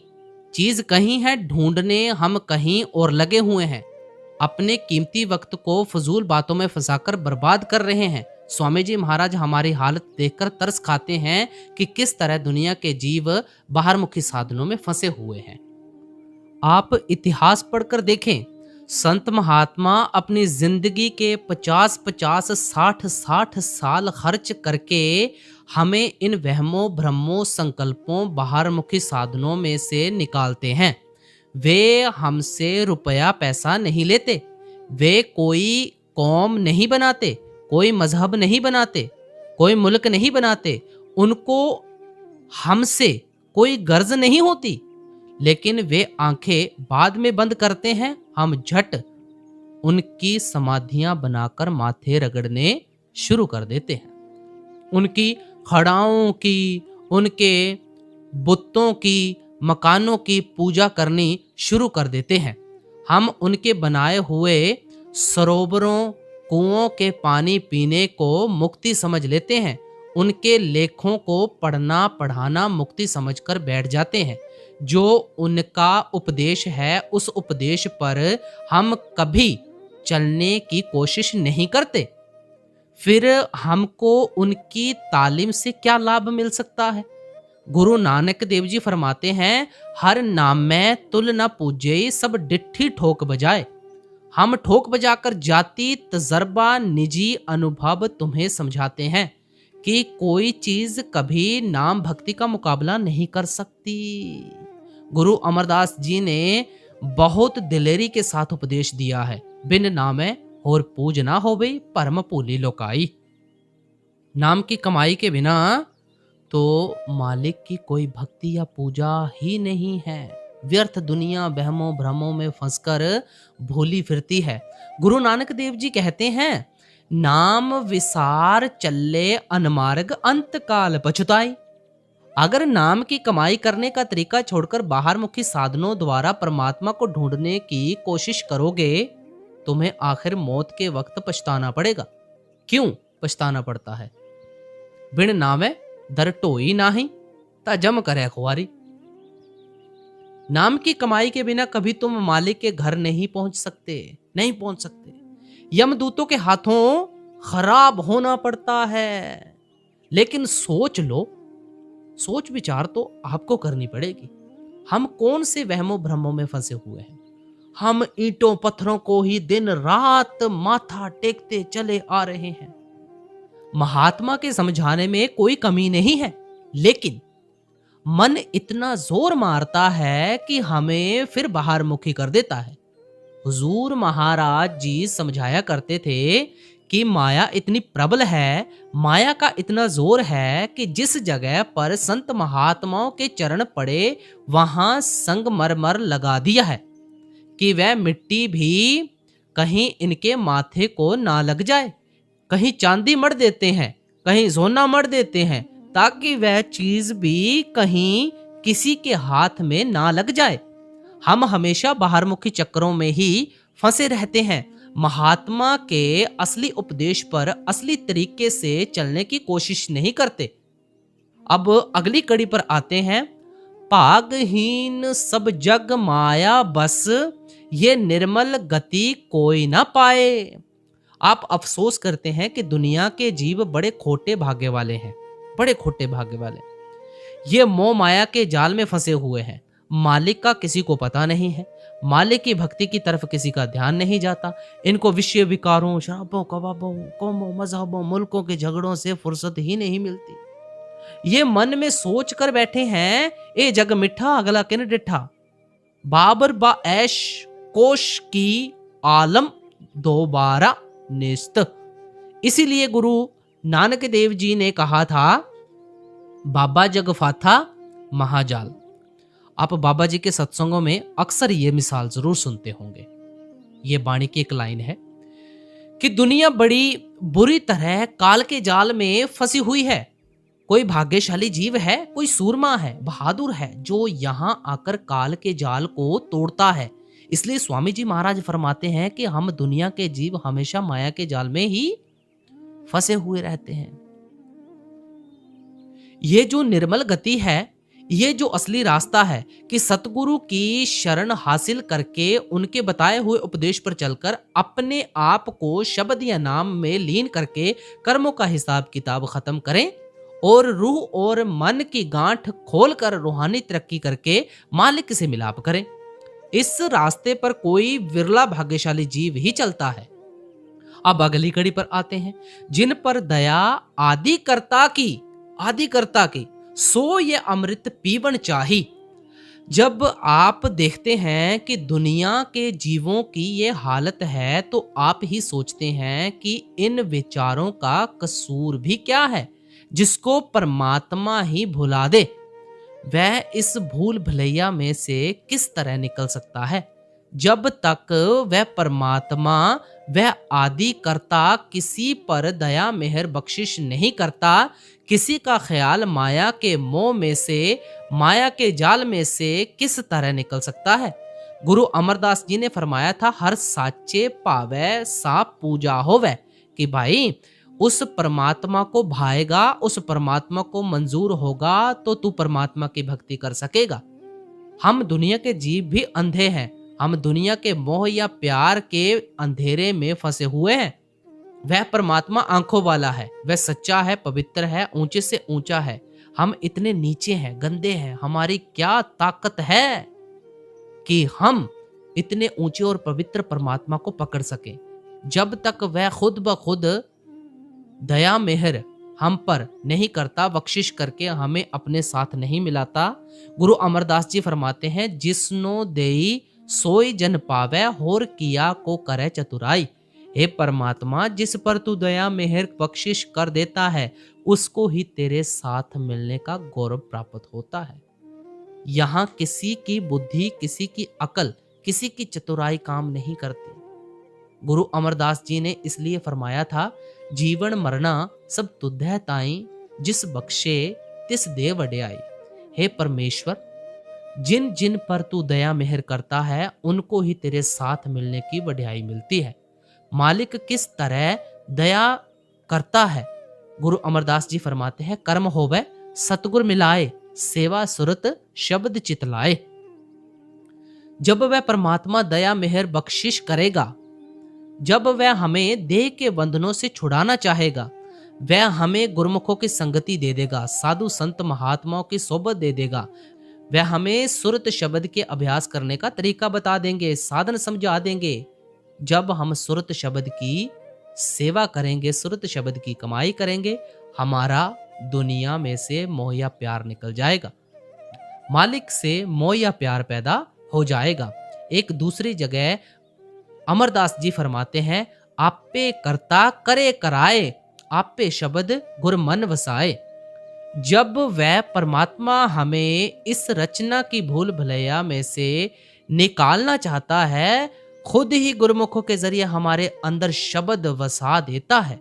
Speaker 1: चीज कहीं है ढूंढने हम कहीं और लगे हुए हैं। अपने कीमती वक्त को फजूल बातों में फंसाकर बर्बाद कर रहे हैं। स्वामी जी महाराज हमारी हालत देखकर तरस खाते हैं कि किस तरह दुनिया के जीव बाहरमुखी साधनों में फंसे हुए हैं। आप इतिहास पढ़कर देखें, संत महात्मा अपनी जिंदगी के 50-50, 60-60 साल खर्च करके हमें इन वहमों, भ्रमों, संकल्पों, बाहरमुखी साधनों में से निकालते हैं। वे हमसे रुपया पैसा नहीं लेते, वे कोई कौम नहीं बनाते, कोई मजहब नहीं बनाते, कोई मुल्क नहीं बनाते, उनको हमसे कोई गर्ज नहीं होती, लेकिन वे आंखें बाद में बंद करते हैं, हम झट उनकी समाधियां बनाकर माथे रगड़ने शुरू कर देते हैं। उनकी खड़ाओं की, उनके बुतों की, मकानों की पूजा करनी शुरू कर देते हैं। हम उनके बनाए हुए सरोवरों, कुओं के पानी पीने को मुक्ति समझ लेते हैं। उनके लेखों को पढ़ना पढ़ाना मुक्ति समझकर बैठ जाते हैं। जो उनका उपदेश है, उस उपदेश पर हम कभी चलने की कोशिश नहीं करते। फिर हमको उनकी तालीम से क्या लाभ मिल सकता है। गुरु नानक देव जी फरमाते हैं, हर नाम में तुल न पूजे, सब डिट्ठी ठोक बजाए। हम ठोक बजाकर जाति, तजर्बा, निजी अनुभव तुम्हें समझाते हैं कि कोई चीज कभी नाम भक्ति का मुकाबला नहीं कर सकती। गुरु अमरदास जी ने बहुत दिलेरी के साथ उपदेश दिया है, बिन नामे और पूज ना होवे परम भूली लोकाई। नाम की कमाई के बिना तो मालिक की कोई भक्ति या पूजा ही नहीं है। व्यर्थ दुनिया वहमों भ्रमों में फंसकर भूली फिरती है। गुरु नानक देव जी कहते हैं, नाम विसार चले अनमार्ग अंत काल पछुताई। अगर नाम की कमाई करने का तरीका छोड़कर बाहर मुखी साधनों द्वारा परमात्मा को ढूंढने की कोशिश करोगे, तुम्हें आखिर मौत के वक्त पछताना पड़ेगा। क्यों पछताना पड़ता है? बिन नामे दर टोई नाही, ता जम करे खुआरी। नाम की कमाई के बिना कभी तुम मालिक के घर नहीं पहुंच सकते, नहीं पहुंच सकते। यमदूतों के हाथों खराब होना पड़ता है। लेकिन सोच लो, सोच विचार तो आपको करनी पड़ेगी। हम कौन से वहमों भ्रमों में फंसे हुए हैं? हम ईंटों पत्थरों को ही दिन रात माथा टेकते चले आ रहे हैं। महात्मा के समझाने में कोई कमी नहीं है, लेकिन मन इतना जोर मारता है कि हमें फिर बाहर मुखी कर देता है। हुजूर महाराज जी समझाया करते थे कि माया इतनी प्रबल है, माया का इतना जोर है कि जिस जगह पर संत महात्माओं के चरण पड़े वहां संगमरमर लगा दिया है कि वह मिट्टी भी कहीं इनके माथे को ना लग जाए। कहीं चांदी मढ़ देते हैं, कहीं सोना मढ़ देते हैं, ताकि वह चीज भी कहीं किसी के हाथ में ना लग जाए। हम हमेशा बाहरमुखी चक्करों में ही फंसे रहते हैं। महात्मा के असली उपदेश पर असली तरीके से चलने की कोशिश नहीं करते। अब अगली कड़ी पर आते हैं। भागहीन सब जग माया बस, ये निर्मल गति कोई ना पाए। आप अफसोस करते हैं कि दुनिया के जीव बड़े खोटे भाग्य वाले हैं, बड़े खोटे भाग्य वाले। ये मोह माया के जाल में फंसे हुए हैं। मालिक का किसी को पता नहीं है, मालिक की भक्ति की तरफ किसी का ध्यान नहीं जाता। इनको विषय विकारों, शराबों, कबाबों, कौमों, मजहबों, मुल्कों के झगड़ों से फुर्सत ही नहीं मिलती। ये मन में सोच कर बैठे हैं, ए जग मिठा अगला किन डिठा, बाबर बा ऐश कोश की आलम दोबारा निस्त। इसीलिए गुरु नानक देव जी ने कहा था, बाबा जग फाथा महाजाल। आप बाबा जी के सत्संगों में अक्सर ये मिसाल जरूर सुनते होंगे। ये बाणी की एक लाइन है कि दुनिया बड़ी बुरी तरह काल के जाल में फंसी हुई है। कोई भाग्यशाली जीव है, कोई सूरमा है, बहादुर है, जो यहां आकर काल के जाल को तोड़ता है। इसलिए स्वामी जी महाराज फरमाते हैं कि हम दुनिया के जीव हमेशा माया के जाल में ही फंसे हुए रहते हैं। ये जो निर्मल गति है, ये जो असली रास्ता है कि सतगुरु की शरण हासिल करके उनके बताए हुए उपदेश पर चलकर अपने आप को शब्द या नाम में लीन करके कर्मों का हिसाब किताब खत्म करें और रूह और मन की गांठ खोलकर रूहानी तरक्की करके मालिक से मिलाप करें। इस रास्ते पर कोई विरला भाग्यशाली जीव ही चलता है। अब अगली कड़ी पर आते हैं। जिन पर दया आदि कर्ता की सो ये अमृत पीवन चाही। जब आप देखते हैं कि दुनिया के जीवों की ये हालत है, तो आप ही सोचते हैं कि इन विचारों का कसूर भी क्या है। जिसको परमात्मा ही भुला दे, वह इस भूल भुलैया में से किस तरह निकल सकता है। जब तक वह परमात्मा, वह आदि कर्ता किसी पर दया मेहर बख्शिश नहीं करता, किसी का ख्याल माया के मोह में से, माया के जाल में से किस तरह निकल सकता है। गुरु अमरदास जी ने फरमाया था, हर साचे पावे सा पूजा होवे। कि भाई उस परमात्मा को भाएगा, उस परमात्मा को मंजूर होगा तो तू परमात्मा की भक्ति कर सकेगा। हम दुनिया के जीव भी अंधे हैं। हम दुनिया के मोह या प्यार के अंधेरे में फंसे हुए हैं। वह परमात्मा आंखों वाला है, वह सच्चा है, पवित्र है, ऊंचे से ऊंचा है। हम इतने नीचे हैं, गंदे हैं। हमारी क्या ताकत है कि हम इतने ऊंचे और पवित्र परमात्मा को पकड़ सके। जब तक वह खुद ब खुद दया मेहर हम पर नहीं करता, बख्शिश करके हमें अपने साथ नहीं मिलाता। गुरु अमरदास जी फरमाते हैं, जिसनो देई सोई जन पावे, होर किया को करे चतुराई। हे परमात्मा, जिस पर तू दया मेहर बख्शिश कर देता है, उसको ही तेरे साथ मिलने का गौरव प्राप्त होता है। यहाँ किसी की बुद्धि, किसी की अकल, किसी की चतुराई काम नहीं करती। गुरु अमरदास जी ने इसलिए फरमाया था, जीवन मरना सब तुधै ताई, जिस बख्शे तिस दे वड्याई। हे परमेश्वर, जिन जिन पर तू दया मेहर करता है, उनको ही तेरे साथ मिलने की वड्याई मिलती है। मालिक किस तरह दया करता है? गुरु अमरदास जी फरमाते हैं, कर्म होवे सतगुर मिलाए, सेवा सुरत शब्द चितलाए। जब वह परमात्मा दया मेहर बख्शिश करेगा, जब वह हमें देह के बंधनों से छुड़ाना चाहेगा, वह हमें गुरमुखों की संगति दे देगा, साधु संत महात्माओं की सोबत दे देगा। वह हमें सुरत शब्द के अभ्यास करने का तरीका बता देंगे, साधन समझा देंगे। जब हम सुरत शब्द की सेवा करेंगे, सुरत शब्द की कमाई करेंगे, हमारा दुनिया में से मोह या प्यार निकल जाएगा, मालिक से मोह या प्यार पैदा हो जाएगा। एक दूसरी जगह अमरदास जी फरमाते हैं, आपे करता करे कराए, आपे शब्द गुर मन वसाए। जब वह परमात्मा हमें इस रचना की भूल भुलैया में से निकालना चाहता है, खुद ही गुरमुखों के जरिए हमारे अंदर शब्द वसा देता है।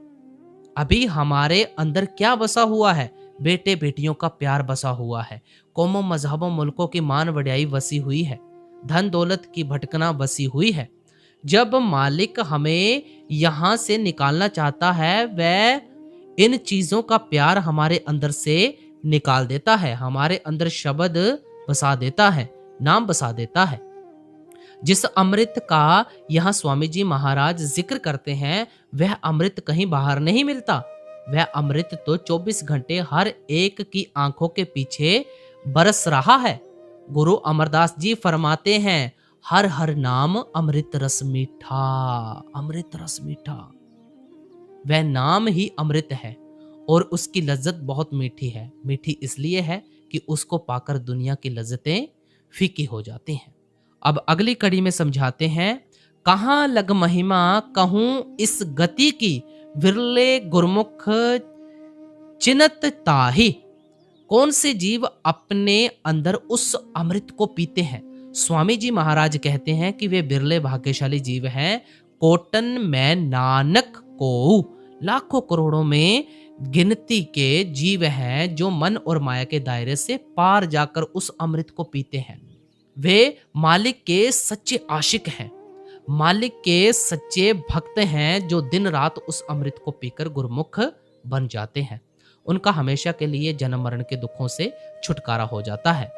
Speaker 1: अभी हमारे अंदर क्या बसा हुआ है? बेटे बेटियों का प्यार बसा हुआ है, कौमों मजहबों मुल्कों की मान वड्याई बसी हुई है, धन दौलत की भटकना बसी हुई है। जब मालिक हमें यहाँ से निकालना चाहता है, वह इन चीजों का प्यार हमारे अंदर से निकाल देता है, हमारे अंदर शब्द बसा देता है, नाम बसा देता है। जिस अमृत का यहाँ स्वामी जी महाराज जिक्र करते हैं, वह अमृत कहीं बाहर नहीं मिलता। वह अमृत तो 24 घंटे हर एक की आंखों के पीछे बरस रहा है। गुरु अमरदास जी फरमाते हैं, हर हर नाम अमृत रस मीठा, अमृत रस मीठा। वह नाम ही अमृत है और उसकी लज्जत बहुत मीठी है। मीठी इसलिए है कि उसको पाकर दुनिया की लज्जतें फीकी हो जाती हैं। अब अगली कड़ी में समझाते हैं, कहाँ लग महिमा कहूं इस गति की, विरले गुरमुख चिनत ताही। कौन से जीव अपने अंदर उस अमृत को पीते हैं? स्वामी जी महाराज कहते हैं कि वे बिरले भाग्यशाली जीव हैं। कोटन में नानक को, लाखों करोड़ों में गिनती के जीव हैं जो मन और माया के दायरे से पार जाकर उस अमृत को पीते हैं। वे मालिक के सच्चे आशिक हैं, मालिक के सच्चे भक्त हैं, जो दिन रात उस अमृत को पीकर गुरमुख बन जाते हैं। उनका हमेशा के लिए जन्म मरण के दुखों से छुटकारा हो जाता है।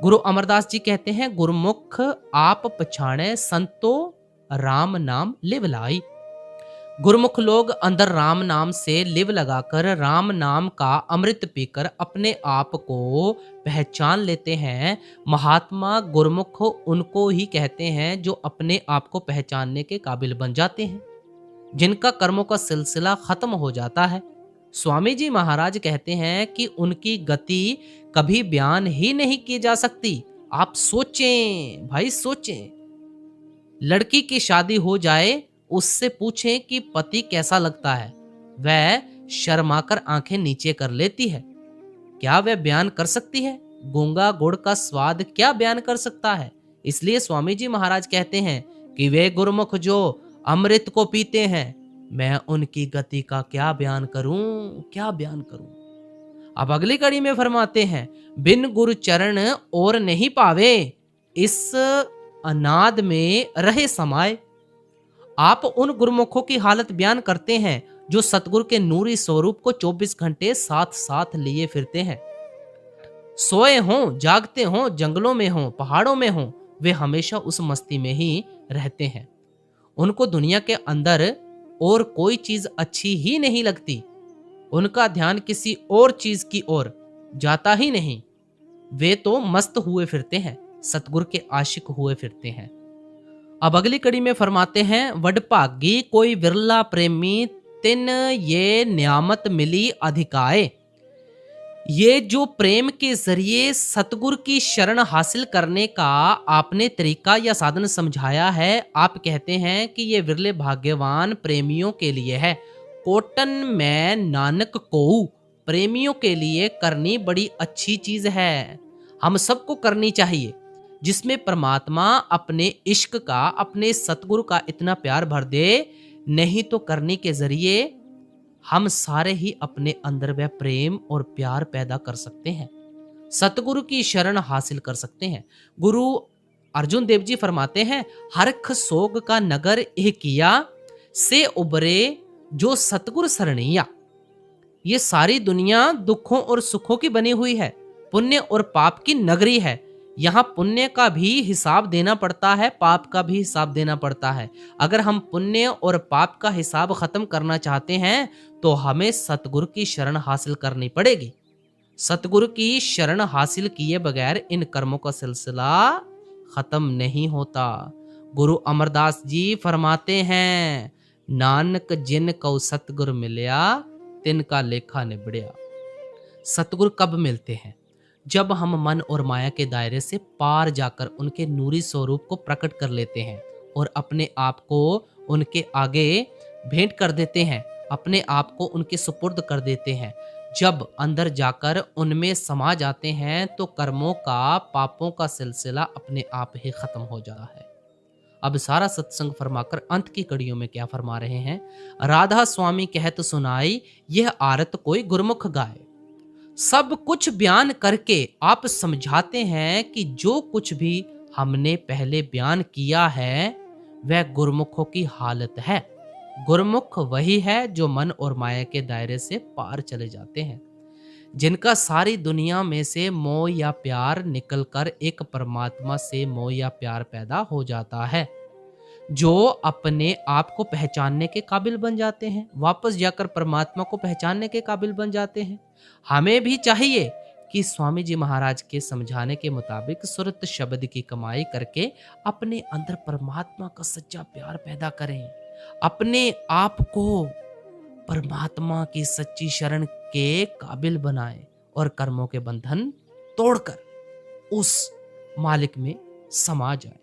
Speaker 1: गुरु अमरदास जी कहते हैं, गुरमुख आप पछाणे संतो राम नाम लिव लाई। गुरमुख लोग अंदर राम नाम से लिव लगाकर राम नाम का अमृत पीकर अपने आप को पहचान लेते हैं। महात्मा गुरमुख उनको ही कहते हैं जो अपने आप को पहचानने के काबिल बन जाते हैं, जिनका कर्मों का सिलसिला खत्म हो जाता है। स्वामी जी महाराज कहते हैं कि उनकी गति कभी बयान ही नहीं की जा सकती। आप सोचें भाई, सोचें, लड़की की शादी हो जाए, उससे पूछें कि पति कैसा लगता है, वह शर्माकर आंखें नीचे कर लेती है। क्या वह बयान कर सकती है? गूंगा गुड़ का स्वाद क्या बयान कर सकता है? इसलिए स्वामी जी महाराज कहते हैं कि वे गुरमुख जो अमृत को पीते हैं, मैं उनकी गति का क्या बयान करूं, क्या बयान करूं। अब अगली कड़ी में फरमाते हैं, बिन गुरु चरण और नहीं पावे, इस अनाद में रहे समाये। आप उन गुरमुखों की हालत बयान करते हैं जो सतगुरु के नूरी स्वरूप को 24 घंटे साथ साथ लिए फिरते हैं। सोए हों, जागते हों, जंगलों में हों, पहाड़ों में हों, वे हमेशा उस मस्ती में ही रहते हैं। उनको दुनिया के अंदर और कोई चीज अच्छी ही नहीं लगती। उनका ध्यान किसी और चीज की ओर जाता ही नहीं। वे तो मस्त हुए फिरते हैं, सतगुरु के आशिक हुए फिरते हैं। अब अगली कड़ी में फरमाते हैं, वडभागी कोई विरला प्रेमी, तिन ये नियामत मिली अधिकाए। ये जो प्रेम के जरिए सतगुरु की शरण हासिल करने का आपने तरीका या साधन समझाया है, आप कहते हैं कि ये विरले भाग्यवान प्रेमियों के लिए है। कोटन में नानक को प्रेमियों के लिए करनी बड़ी अच्छी चीज है। हम सबको करनी चाहिए, जिसमें परमात्मा अपने इश्क का, अपने सतगुरु का इतना प्यार भर दे। नहीं तो करने के जरिए हम सारे ही अपने अंदर वह प्रेम और प्यार पैदा कर सकते हैं, सतगुरु की शरण हासिल कर सकते हैं। गुरु अर्जुन देव जी फरमाते हैं, हरख सोग का नगर एह किया, से उबरे जो सतगुरु सरणिया। ये सारी दुनिया दुखों और सुखों की बनी हुई है, पुण्य और पाप की नगरी है। यहाँ पुण्य का भी हिसाब देना पड़ता है, पाप का भी हिसाब देना पड़ता है। अगर हम पुण्य और पाप का हिसाब खत्म करना चाहते हैं तो हमें सतगुरु की शरण हासिल करनी पड़ेगी। सतगुरु की शरण हासिल किए बगैर इन कर्मों का सिलसिला खत्म नहीं होता। गुरु अमरदास जी फरमाते हैं, नानक जिन को सतगुरु मिलया, तिनका लेखा निबड़िया। सतगुरु कब मिलते हैं? जब हम मन और माया के दायरे से पार जाकर उनके नूरी स्वरूप को प्रकट कर लेते हैं और अपने आप को उनके आगे भेंट कर देते हैं, अपने आप को उनके सुपुर्द कर देते हैं। जब अंदर जाकर उनमें समा जाते हैं तो कर्मों का, पापों का सिलसिला अपने आप ही खत्म हो जाता है। अब सारा सत्संग फरमाकर अंत की कड़ियों में क्या फरमा रहे हैं? राधा स्वामी कहत सुनाई, यह आरत कोई गुरमुख गाए। सब कुछ बयान करके आप समझाते हैं कि जो कुछ भी हमने पहले बयान किया है वह गुरमुखों की हालत है। गुरमुख वही है जो मन और माया के दायरे से पार चले जाते हैं, जिनका सारी दुनिया में से मोह या प्यार निकलकर एक परमात्मा से मोह या प्यार पैदा हो जाता है, जो अपने आप को पहचानने के काबिल बन जाते हैं, वापस जाकर परमात्मा को पहचानने के काबिल बन जाते हैं। हमें भी चाहिए कि स्वामी जी महाराज के समझाने के मुताबिक सुरत शब्द की कमाई करके अपने अंदर परमात्मा का सच्चा प्यार पैदा करें, अपने आप को परमात्मा की सच्ची शरण के काबिल बनाएं और कर्मों के बंधन तोड़कर उस मालिक में समा जाए।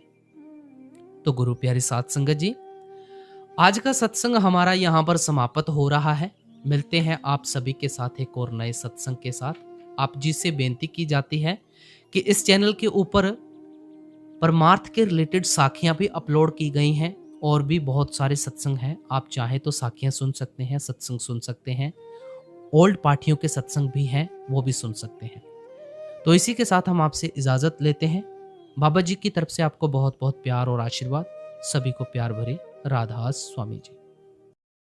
Speaker 1: तो गुरु प्यारी साध संगत जी, आज का सत्संग हमारा यहाँ पर समाप्त हो रहा है। मिलते हैं आप सभी के साथ एक और नए सत्संग के साथ। आप जी से बेनती की जाती है कि इस चैनल के ऊपर परमार्थ के रिलेटेड साखियां भी अपलोड की गई हैं और भी बहुत सारे सत्संग हैं। आप चाहें तो साखियां सुन सकते हैं, सत्संग सुन सकते हैं, ओल्ड पार्टियों के सत्संग भी हैं, वो भी सुन सकते हैं। तो इसी के साथ हम आपसे इजाजत लेते हैं। बाबा जी की तरफ से आपको बहुत बहुत प्यार और आशीर्वाद। सभी को प्यार भरी राधा स्वामी जी।